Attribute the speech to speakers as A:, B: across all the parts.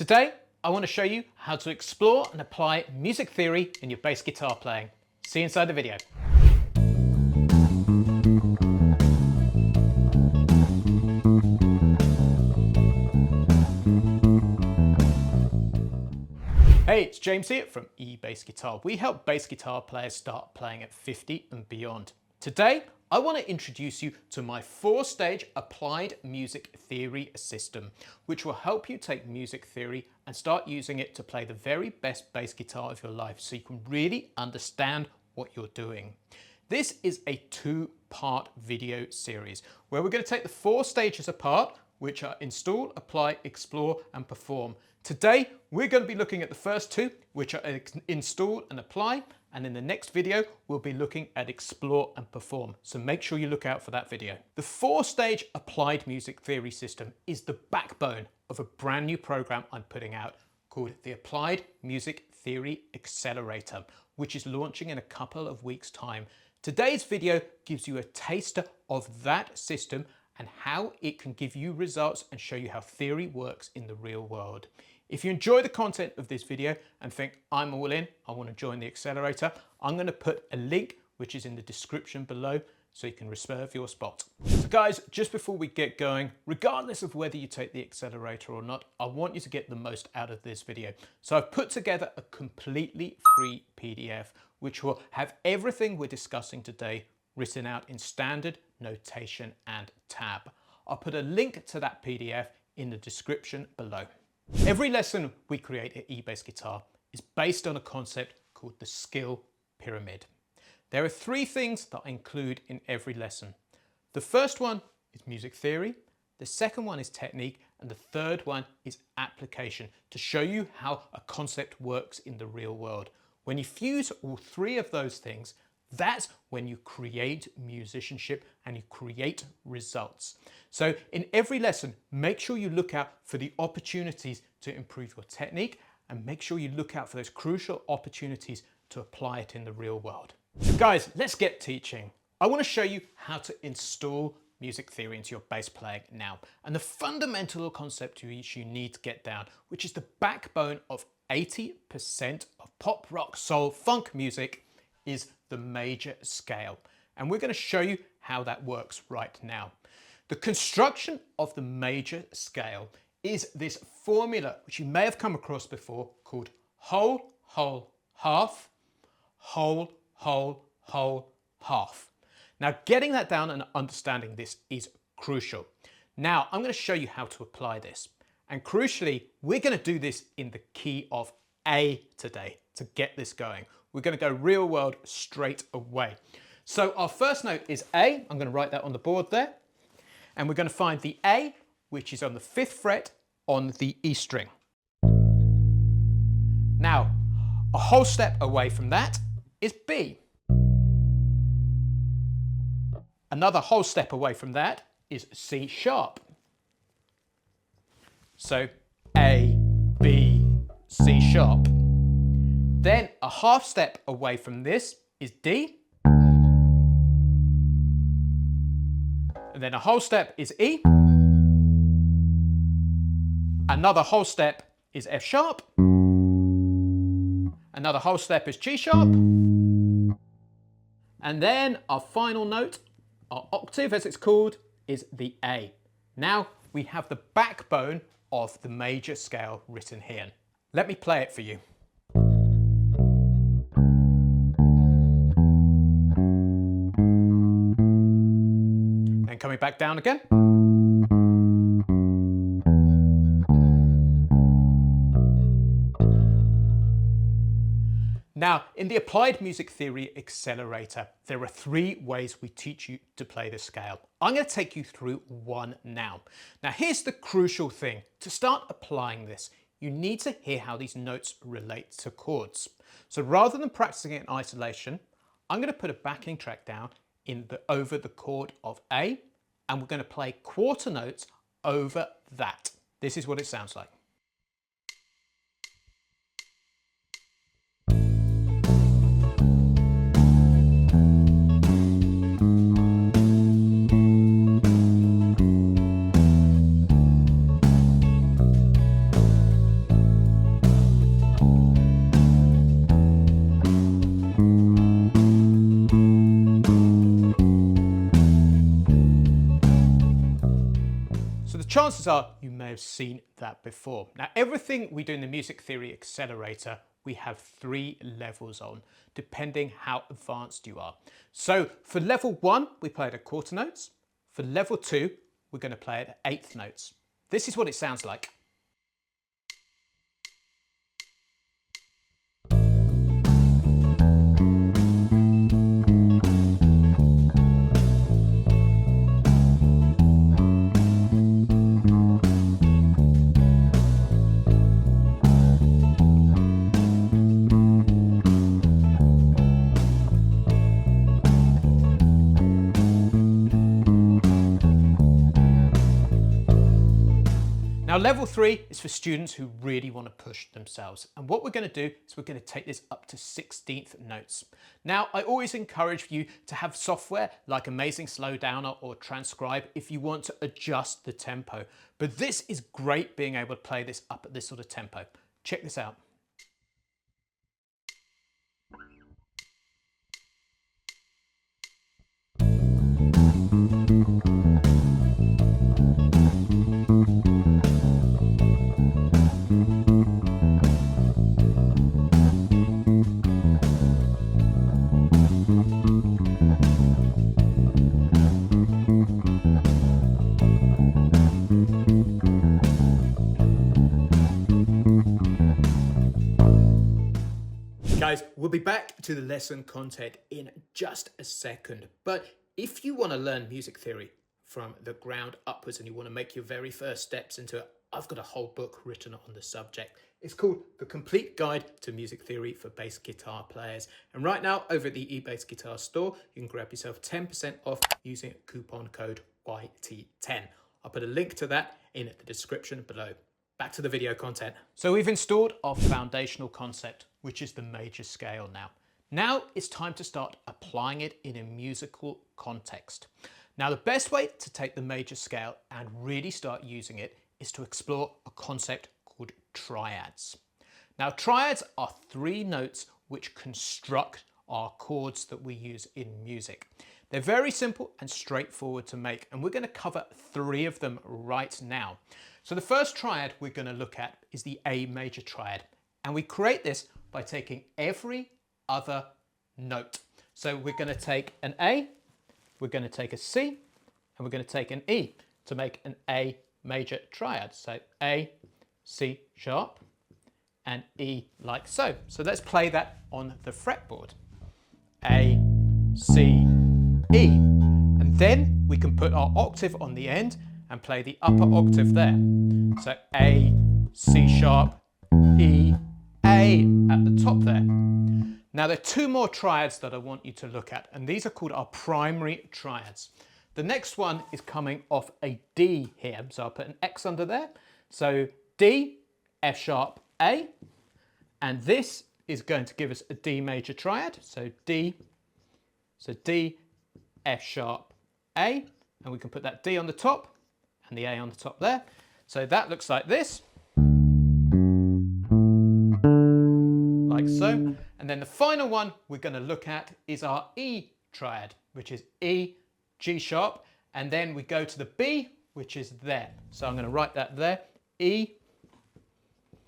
A: Today, I want to show you how to explore and apply music theory in your bass guitar playing. See you inside the video. Hey, it's James here from eBass Guitar. We help bass guitar players start playing at 50 and beyond. Today, I want to introduce you to my 4-stage applied music theory system, which will help you take music theory and start using it to play the very best bass guitar of your life so you can really understand what you're doing. This is a 2-part video series where we're going to take the 4 stages apart, which are install, apply, explore, and perform. Today, we're going to be looking at the first 2, which are install and apply, and in the next video, we'll be looking at explore and perform. So make sure you look out for that video. The 4-stage applied music theory system is the backbone of a brand new program I'm putting out called the Applied Music Theory Accelerator, which is launching in a couple of weeks' time. Today's video gives you a taster of that system and how it can give you results and show you how theory works in the real world. If you enjoy the content of this video and think I'm all in, I want to join the accelerator, I'm going to put a link which is in the description below so you can reserve your spot. So guys, just before we get going, regardless of whether you take the accelerator or not, I want you to get the most out of this video. So I've put together a completely free PDF which will have everything we're discussing today written out in standard notation and tab. I'll put a link to that PDF in the description below. Every lesson we create at eBass Guitar is based on a concept called the skill pyramid. There are 3 things that I include in every lesson. The first one is music theory, the second one is technique, and the third one is application to show you how a concept works in the real world. When you fuse all 3 of those things, that's when you create musicianship and you create results. So in every lesson, make sure you look out for the opportunities to improve your technique and make sure you look out for those crucial opportunities to apply it in the real world. So guys, let's get teaching. I want to show you how to install music theory into your bass playing now. And the fundamental concept which you need to get down, which is the backbone of 80% of pop, rock, soul, funk music, is the major scale. And we're going to show you how that works right now. The construction of the major scale is this formula, which you may have come across before, called whole, whole, half, whole, whole, whole, half. Now, getting that down and understanding this is crucial. Now, I'm going to show you how to apply this. And crucially, we're going to do this in the key of A today to get this going. We're going to go real world straight away. So our first note is A. I'm going to write that on the board there. And we're going to find the A, which is on the 5th fret on the E string. Now, a whole step away from that is B. Another whole step away from that is C sharp. So A, B, C sharp. Then a half step away from this is D. And then a whole step is E. Another whole step is F sharp. Another whole step is G sharp. And then our final note, our octave as it's called, is the A. Now we have the backbone of the major scale written here. Let me play it for you. Coming back down again. Now, in the Applied Music Theory Accelerator, there are 3 ways we teach you to play the scale. I'm going to take you through one now. Now, here's the crucial thing. To start applying this, you need to hear how these notes relate to chords. So rather than practicing it in isolation, I'm going to put a backing track down over the chord of A, and we're going to play quarter notes over that. This is what it sounds like. chances are you may have seen that before. Now, everything we do in the Music Theory Accelerator, we have 3 levels on, depending how advanced you are. So for level 1, we play at quarter notes. For level 2, we're going to play at eighth notes. This is what it sounds like. Now, level 3 is for students who really want to push themselves. And what we're going to do is we're going to take this up to 16th notes. Now, I always encourage you to have software like Amazing Slowdowner or Transcribe if you want to adjust the tempo. But this is great being able to play this up at this sort of tempo. Check this out. Guys, we'll be back to the lesson content in just a second. But if you want to learn music theory from the ground upwards and you want to make your very first steps into it, I've got a whole book written on the subject. It's called The Complete Guide to Music Theory for Bass Guitar Players. And right now, over at the eBass Guitar store, you can grab yourself 10% off using coupon code YT10. I'll put a link to that in the description below. Back to the video content. So we've installed our foundational concept, which is the major scale now. Now it's time to start applying it in a musical context. Now, the best way to take the major scale and really start using it is to explore a concept called triads. Now, triads are 3 notes which construct our chords that we use in music. They're very simple and straightforward to make, and we're going to cover 3 of them right now. So the first triad we're going to look at is the A major triad, and we create this by taking every other note. So we're going to take an A, we're going to take a C, and we're going to take an E to make an A major triad. So A, C sharp, and E like so. So let's play that on the fretboard. A, C, E. And then we can put our octave on the end and play the upper octave there. So A, C sharp, E, A at the top there. Now, there are 2 more triads that I want you to look at, and these are called our primary triads. The next one is coming off a D here, so I'll put an X under there. So D, F sharp, A, and this is going to give us a D major triad. So D, F sharp, A, and we can put that D on the top and the A on the top there. So that looks like this. Like so. And then the final one we're going to look at is our E triad, which is E, G sharp, and then we go to the B, which is there. So I'm going to write that there, E.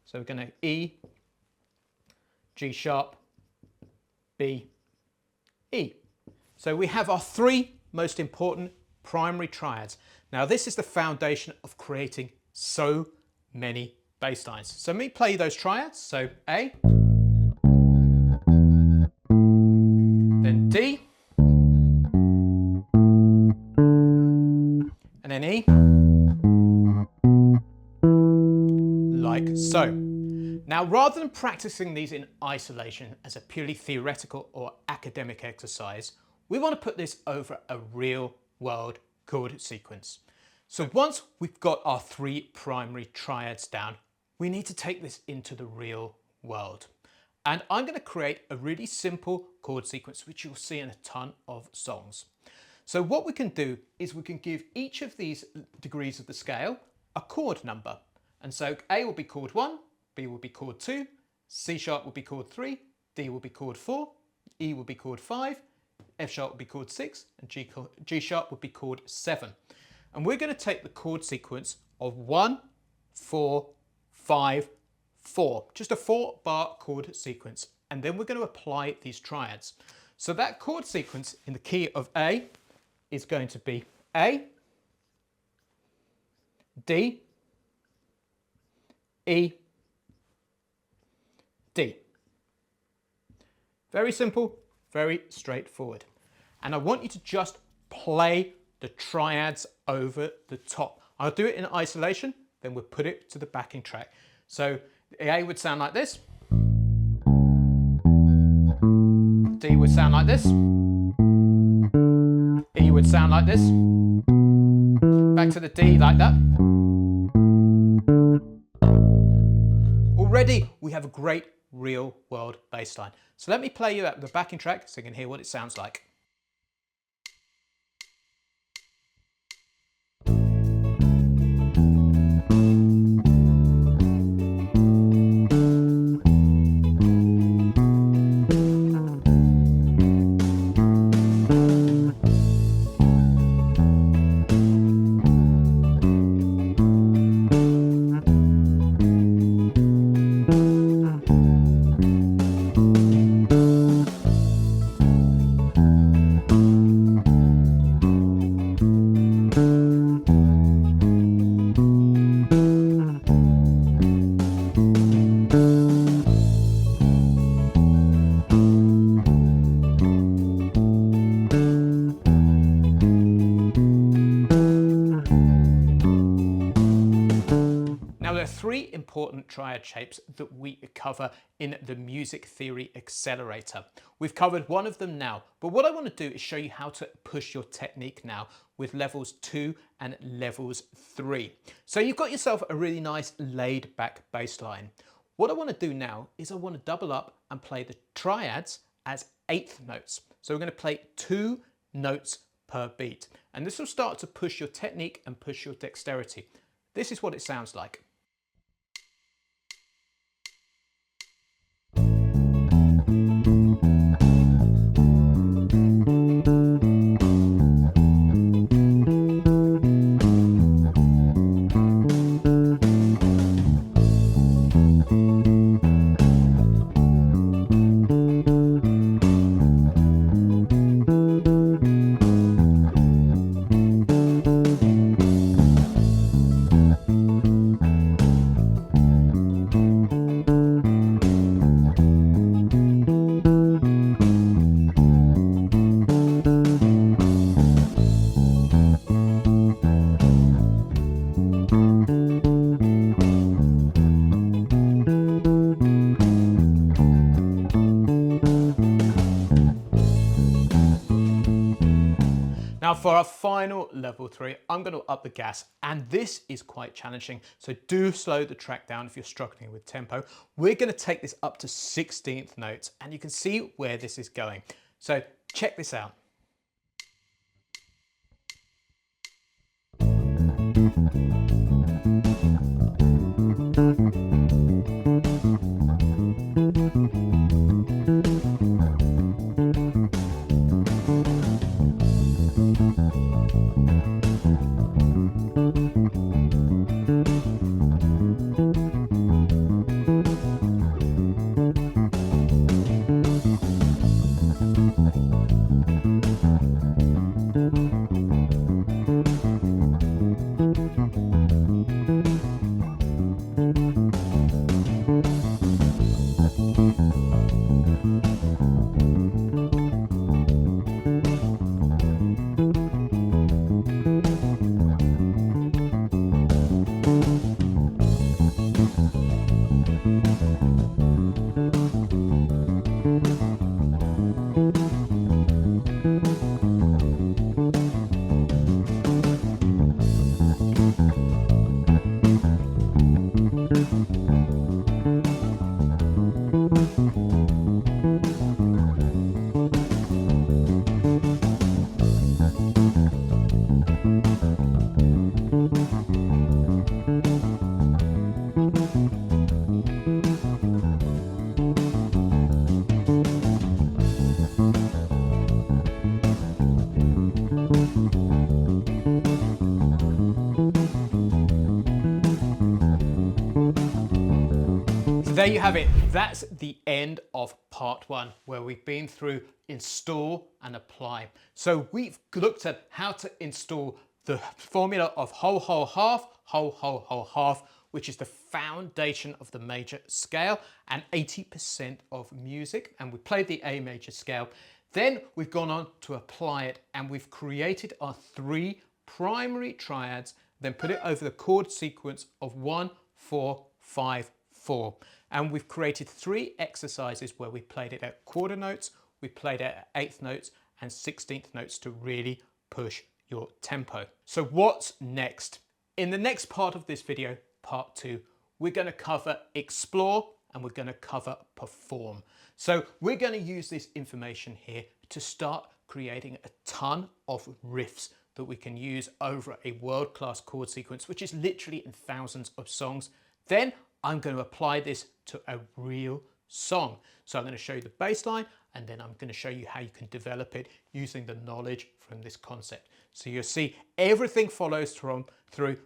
A: So we're going to E, G sharp, B, E. So we have our 3 most important primary triads. Now, this is the foundation of creating so many bass lines. So let me play those triads. So A, then D, and then E, like so. Now, rather than practicing these in isolation as a purely theoretical or academic exercise, we want to put this over a real world chord sequence. So once we've got our 3 primary triads down, we need to take this into the real world. And I'm going to create a really simple chord sequence, which you'll see in a ton of songs. So what we can do is we can give each of these degrees of the scale a chord number. And so A will be chord 1, B will be chord 2, C sharp will be chord 3, D will be chord 4, E will be chord 5, F sharp will be chord 6, and G sharp will be chord 7. And we're going to take the chord sequence of 1, 4, 5, 4. Just a 4-bar chord sequence. And then we're going to apply these triads. So that chord sequence in the key of A is going to be A, D, E, D. Very simple, very straightforward. And I want you to just play the triads over the top. I'll do it in isolation, then we'll put it to the backing track. So A would sound like this. D would sound like this. E would sound like this. Back to the D like that. Already we have a great real world bass line. So let me play you the backing track so you can hear what it sounds like. There are 3 important triad shapes that we cover in the Music Theory Accelerator. We've covered one of them now, but what I want to do is show you how to push your technique now with levels 2 and levels 3. So you've got yourself a really nice laid back bass line. What I want to do now is I want to double up and play the triads as 8th notes. So we're going to play 2 notes per beat. And this will start to push your technique and push your dexterity. This is what it sounds like. Now for our final level 3, I'm going to up the gas, and this is quite challenging, so do slow the track down if you're struggling with tempo. We're going to take this up to 16th notes, and you can see where this is going. So check this out. there you have it. That's the end of part one, where we've been through install and apply. So we've looked at how to install the formula of whole, whole, half, whole, whole, whole, half, which is the foundation of the major scale and 80% of music. And we played the A major scale. Then we've gone on to apply it, and we've created our three primary triads, then put it over the chord sequence of 1, 4, 5, 4. And we've created three exercises where we played it at quarter notes, we played it at eighth notes and 16th notes to really push your tempo. So what's next? In the next part of this video, part 2, we're going to cover explore and we're going to cover perform. So we're going to use this information here to start creating a ton of riffs that we can use over a world-class chord sequence, which is literally in thousands of songs. Then I'm going to apply this to a real song. So I'm going to show you the bass line, and then I'm going to show you how you can develop it using the knowledge from this concept. So you'll see everything follows through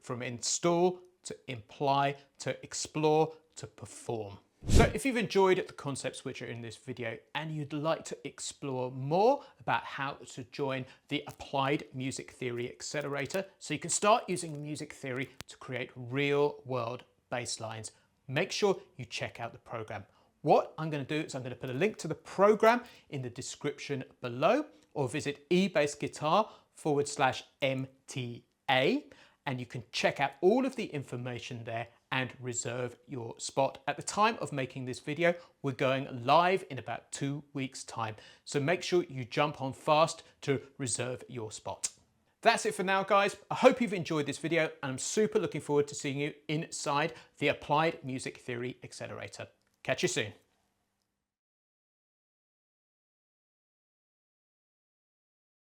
A: from install to imply to explore to perform. So if you've enjoyed the concepts which are in this video and you'd like to explore more about how to join the Applied Music Theory Accelerator so you can start using music theory to create real world bass lines, make sure you check out the program. What I'm going to do is I'm going to put a link to the program in the description below, or visit ebassguitar.com/MTA, and you can check out all of the information there and reserve your spot. At the time of making this video, we're going live in about 2 weeks' time. So make sure you jump on fast to reserve your spot. That's it for now, guys. I hope you've enjoyed this video, and I'm super looking forward to seeing you inside the Applied Music Theory Accelerator. Catch you soon.